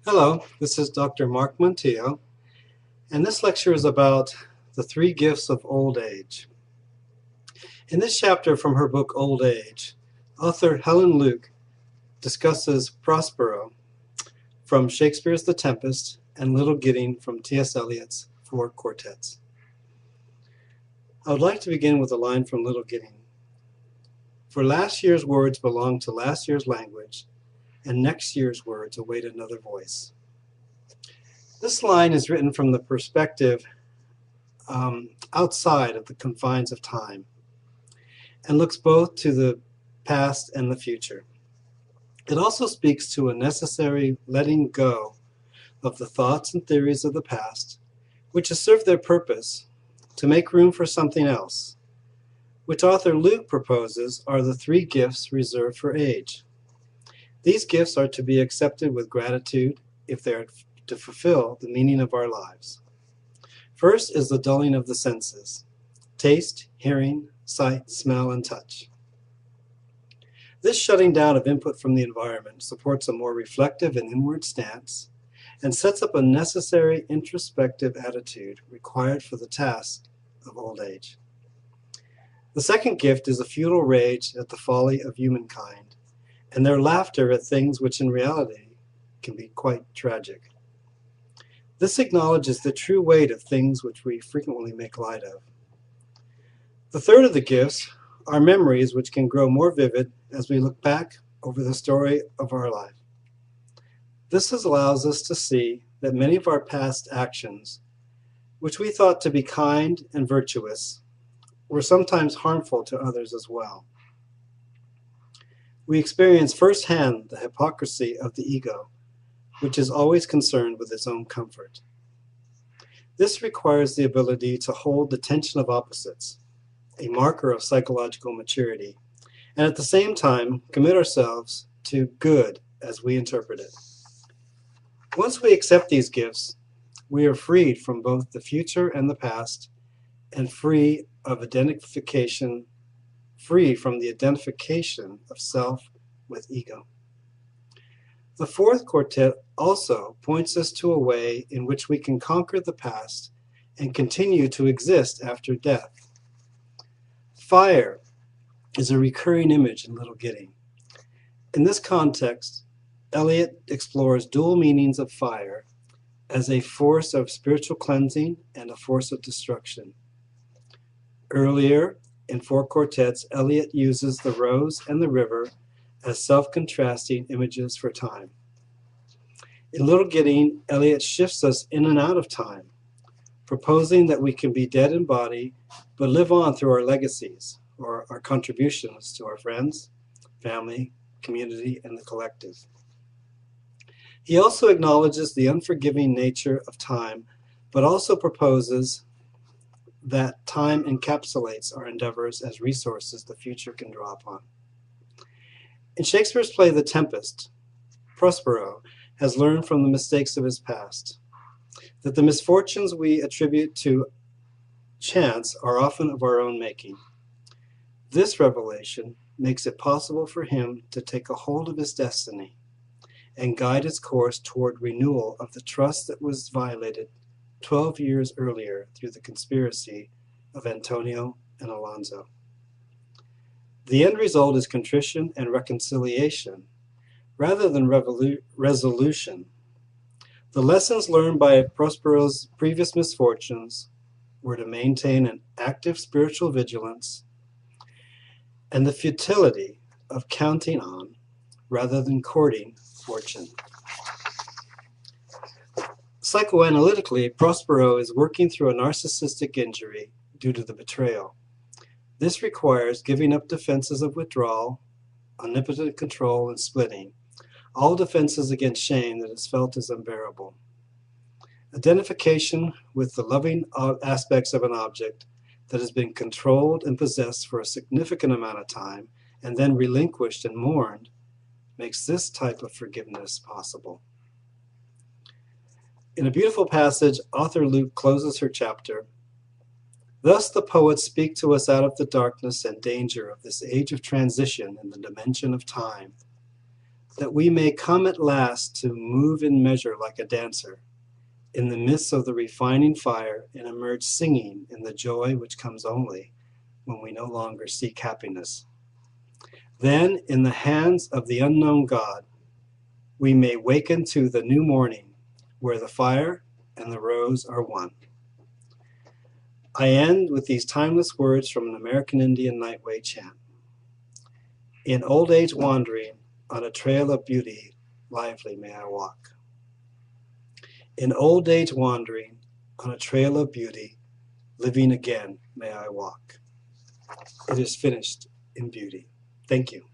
Hello, this is Dr. Mark Montillo, and this lecture is about the three gifts of old age. In this chapter from her book Old Age, author Helen Luke discusses Prospero from Shakespeare's The Tempest and Little Gidding from T.S. Eliot's Four Quartets. I would like to begin with a line from Little Gidding. For last year's words belong to last year's language, and next year's words await another voice. This line is written from the perspective outside of the confines of time and looks both to the past and the future. It also speaks to a necessary letting go of the thoughts and theories of the past, which has served their purpose to make room for something else, which author Luke proposes are the three gifts reserved for age. These gifts are to be accepted with gratitude if they are to fulfill the meaning of our lives. First is the dulling of the senses: taste, hearing, sight, smell, and touch. This shutting down of input from the environment supports a more reflective and inward stance and sets up a necessary introspective attitude required for the task of old age. The second gift is a futile rage at the folly of humankind and their laughter at things which in reality can be quite tragic. This acknowledges the true weight of things which we frequently make light of. The third of the gifts are memories which can grow more vivid as we look back over the story of our life. This allows us to see that many of our past actions, which we thought to be kind and virtuous, were sometimes harmful to others as well. We experience firsthand the hypocrisy of the ego, which is always concerned with its own comfort. This requires the ability to hold the tension of opposites, a marker of psychological maturity, and at the same time commit ourselves to good as we interpret it. Once we accept these gifts, we are freed from both the future and the past, and free from the identification of self with ego. The fourth quartet also points us to a way in which we can conquer the past and continue to exist after death. Fire is a recurring image in Little Gidding. In this context, Eliot explores dual meanings of fire as a force of spiritual cleansing and a force of destruction. Earlier, in Four Quartets, Eliot uses the rose and the river as self-contrasting images for time. In Little Gidding, Eliot shifts us in and out of time, proposing that we can be dead in body, but live on through our legacies, or our contributions to our friends, family, community, and the collective. He also acknowledges the unforgiving nature of time, but also proposes that time encapsulates our endeavors as resources the future can draw upon. In Shakespeare's play The Tempest, Prospero has learned from the mistakes of his past, that the misfortunes we attribute to chance are often of our own making. This revelation makes it possible for him to take a hold of his destiny and guide its course toward renewal of the trust that was violated 12 years earlier through the conspiracy of Antonio and Alonso. The end result is contrition and reconciliation rather than resolution. The lessons learned by Prospero's previous misfortunes were to maintain an active spiritual vigilance and the futility of counting on rather than courting fortune. Psychoanalytically, Prospero is working through a narcissistic injury due to the betrayal. This requires giving up defenses of withdrawal, omnipotent control, and splitting, all defenses against shame that is felt as unbearable. Identification with the loving aspects of an object that has been controlled and possessed for a significant amount of time and then relinquished and mourned makes this type of forgiveness possible. In a beautiful passage, author Luke closes her chapter. Thus the poets speak to us out of the darkness and danger of this age of transition in the dimension of time. that we may come at last to move in measure like a dancer, in the midst of the refining fire, and emerge singing in the joy which comes only when we no longer seek happiness. Then, in the hands of the unknown God, we may waken to the new morning, where the fire and the rose are one. I end with these timeless words from an American Indian Nightway chant. In old age wandering, on a trail of beauty, lively may I walk. In old age wandering, on a trail of beauty, living again may I walk. It is finished in beauty. Thank you.